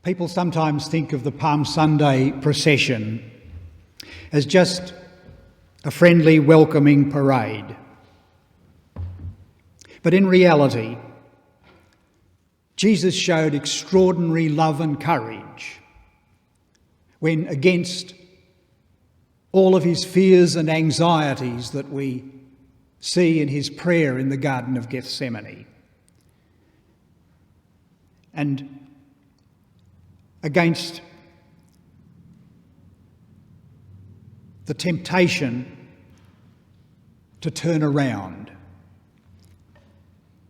People sometimes think of the Palm Sunday procession as just a friendly, welcoming parade. But in reality, Jesus showed extraordinary love and courage when, against all of his fears and anxieties that we see in his prayer in the Garden of Gethsemane, and against the temptation to turn around,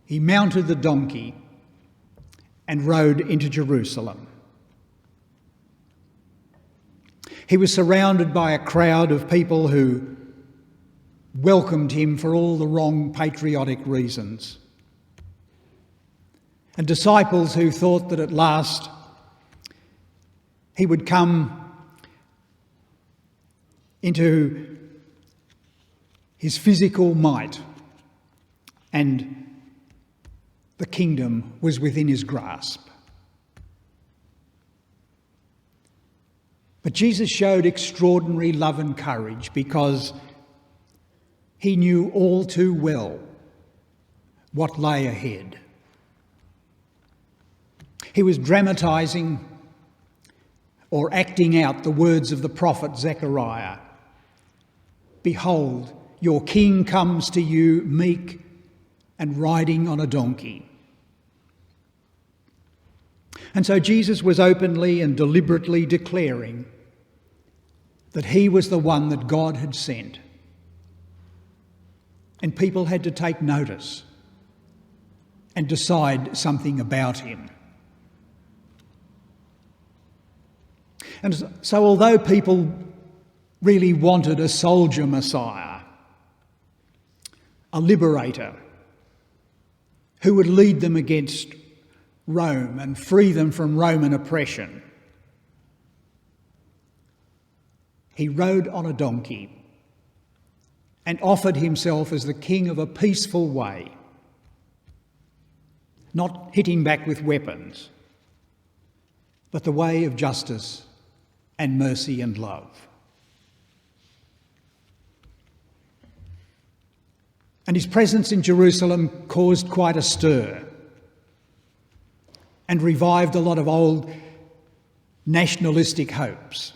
he mounted the donkey and rode into Jerusalem. He was surrounded by a crowd of people who welcomed him for all the wrong patriotic reasons, and disciples who thought that at last he would come into his physical might and the kingdom was within his grasp. But Jesus showed extraordinary love and courage because he knew all too well what lay ahead. He was dramatising or acting out the words of the prophet Zechariah. "Behold, your king comes to you meek and riding on a donkey." And so Jesus was openly and deliberately declaring that he was the one that God had sent. And people had to take notice and decide something about him. And so although people really wanted a soldier Messiah, a liberator who would lead them against Rome and free them from Roman oppression, he rode on a donkey and offered himself as the king of a peaceful way, not hitting back with weapons, but the way of justice and mercy and love. And his presence in Jerusalem caused quite a stir and revived a lot of old nationalistic hopes.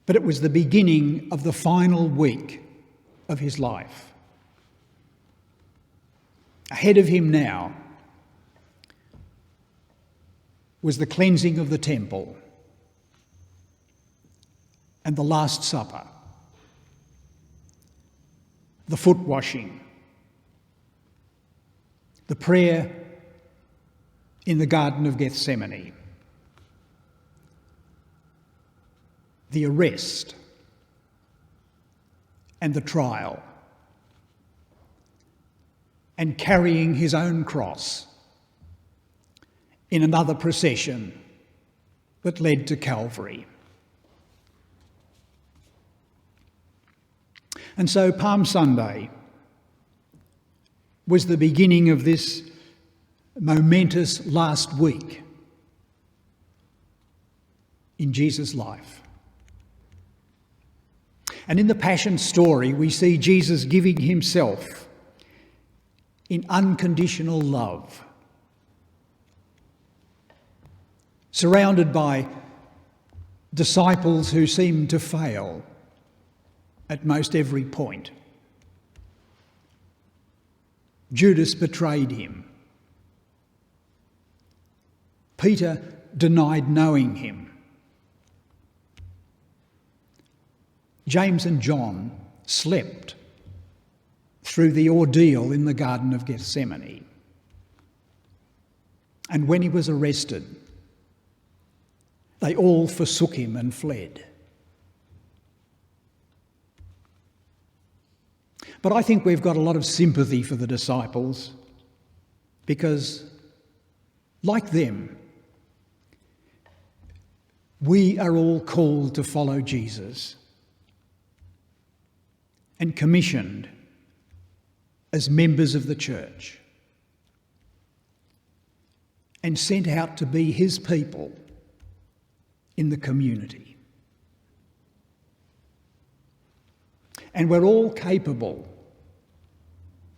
But it was the beginning of the final week of his life. Ahead of him now was the cleansing of the temple and the Last Supper, the foot washing, the prayer in the Garden of Gethsemane, the arrest and the trial, and carrying his own cross in another procession that led to Calvary. And so Palm Sunday was the beginning of this momentous last week in Jesus' life. And in the Passion story, we see Jesus giving himself in unconditional love, surrounded by disciples who seemed to fail at most every point. Judas betrayed him. Peter denied knowing him. James and John slept through the ordeal in the Garden of Gethsemane. And when he was arrested, they all forsook him and fled. But I think we've got a lot of sympathy for the disciples because, like them, we are all called to follow Jesus and commissioned as members of the church. and sent out to be his people in the community. And we're all capable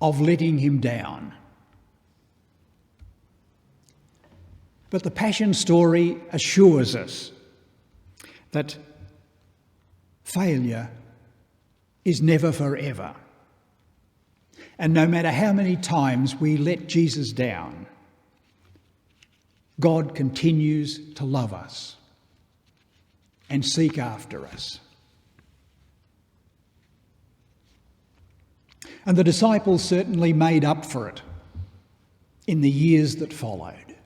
of letting him down. But the Passion story assures us that failure is never forever. And no matter how many times we let Jesus down, God continues to love us and seek after us. And the disciples certainly made up for it in the years that followed,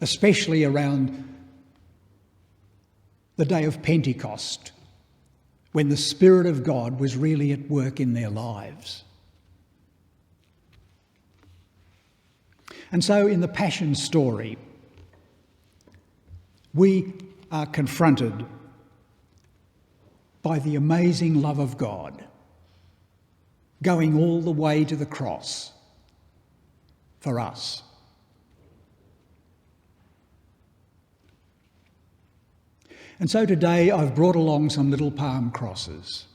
especially around the day of Pentecost, when the Spirit of God was really at work in their lives. And so in the Passion story, we are confronted by the amazing love of God, going all the way to the cross for us. And so today I've brought along some little palm crosses.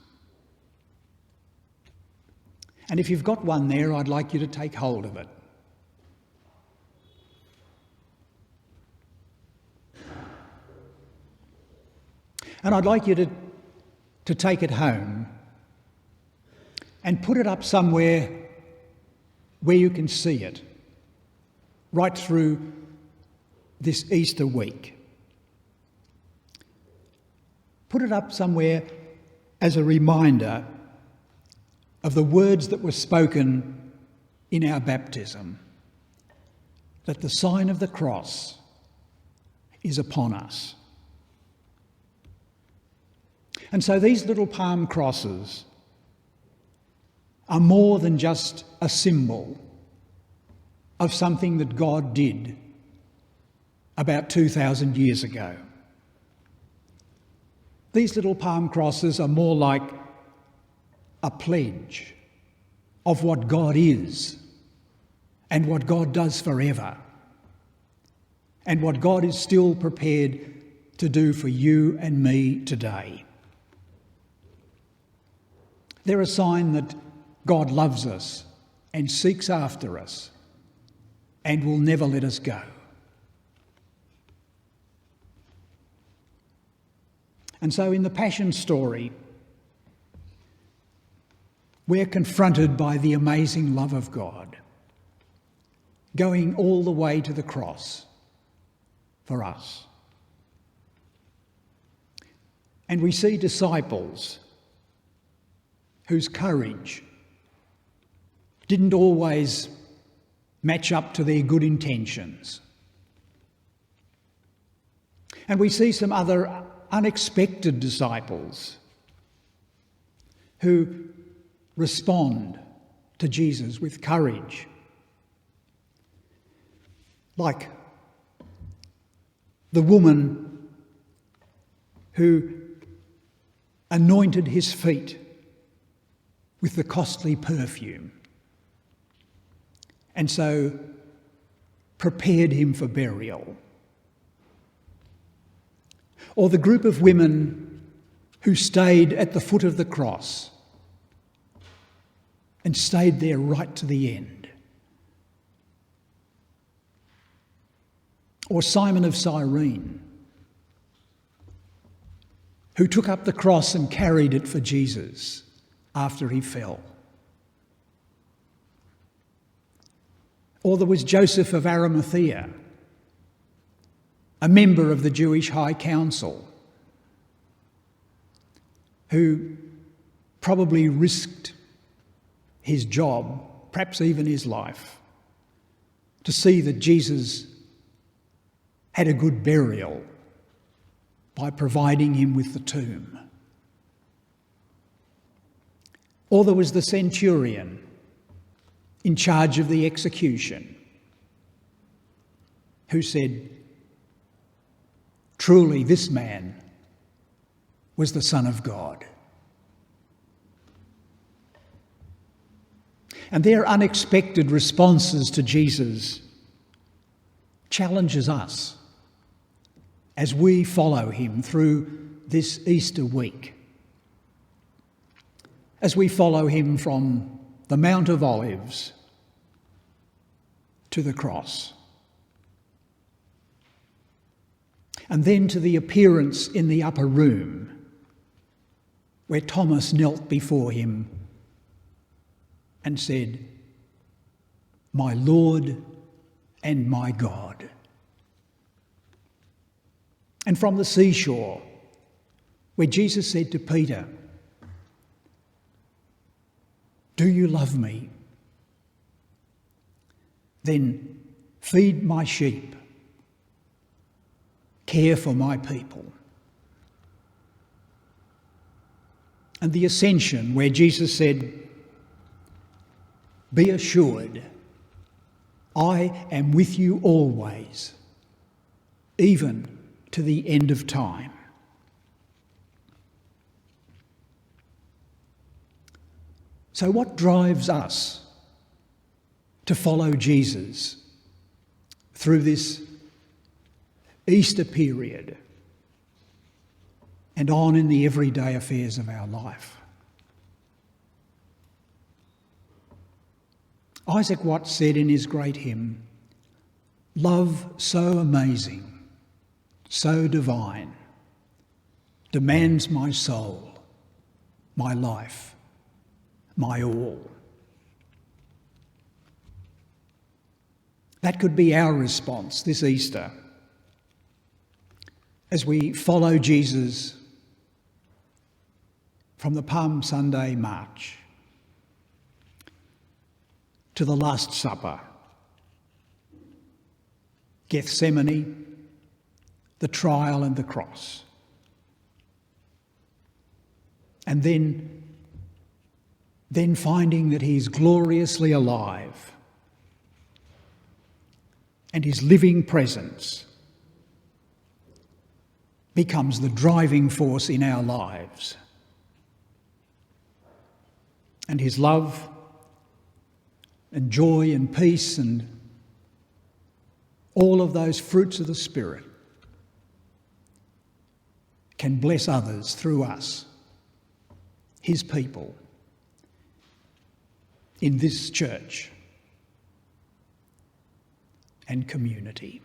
And if you've got one there, I'd like you to take hold of it. And I'd like you to take it home and put it up somewhere where you can see it right through this Easter week. Put it up somewhere as a reminder of the words that were spoken in our baptism, that the sign of the cross is upon us. And so these little palm crosses are more than just a symbol of something that God did about 2,000 years ago. These little palm crosses are more like a pledge of what God is and what God does forever and what God is still prepared to do for you and me today. They're a sign that God loves us and seeks after us and will never let us go. And so in the Passion story, we're confronted by the amazing love of God, going all the way to the cross for us. And we see disciples whose courage didn't always match up to their good intentions. And we see some other unexpected disciples who respond to Jesus with courage, like the woman who anointed his feet with the costly perfume and so prepared him for burial. Or the group of women who stayed at the foot of the cross and stayed there right to the end. Or Simon of Cyrene, who took up the cross and carried it for Jesus after he fell. Or there was Joseph of Arimathea, a member of the Jewish High Council, who probably risked his job, perhaps even his life, to see that Jesus had a good burial by providing him with the tomb. Or there was the centurion in charge of the execution, who said, "Truly this man was the Son of God." And their unexpected responses to Jesus challenges us as we follow him through this Easter week, as we follow him from the Mount of Olives to the cross, and then to the appearance in the upper room where Thomas knelt before him and said, "My Lord and my God." And from the seashore where Jesus said to Peter, "Do you love me? Then feed my sheep, care for my people." And the ascension where Jesus said, "Be assured, I am with you always, even to the end of time." So what drives us to follow Jesus through this Easter period and on in the everyday affairs of our life? Isaac Watts said in his great hymn, "Love so amazing, so divine, demands my soul, my life, my all." That could be our response this Easter as we follow Jesus from the Palm Sunday march to the Last Supper, Gethsemane, the trial and the cross, and then finding that he's gloriously alive and his living presence becomes the driving force in our lives, and his love and joy and peace and all of those fruits of the Spirit can bless others through us, his people, in this church and community.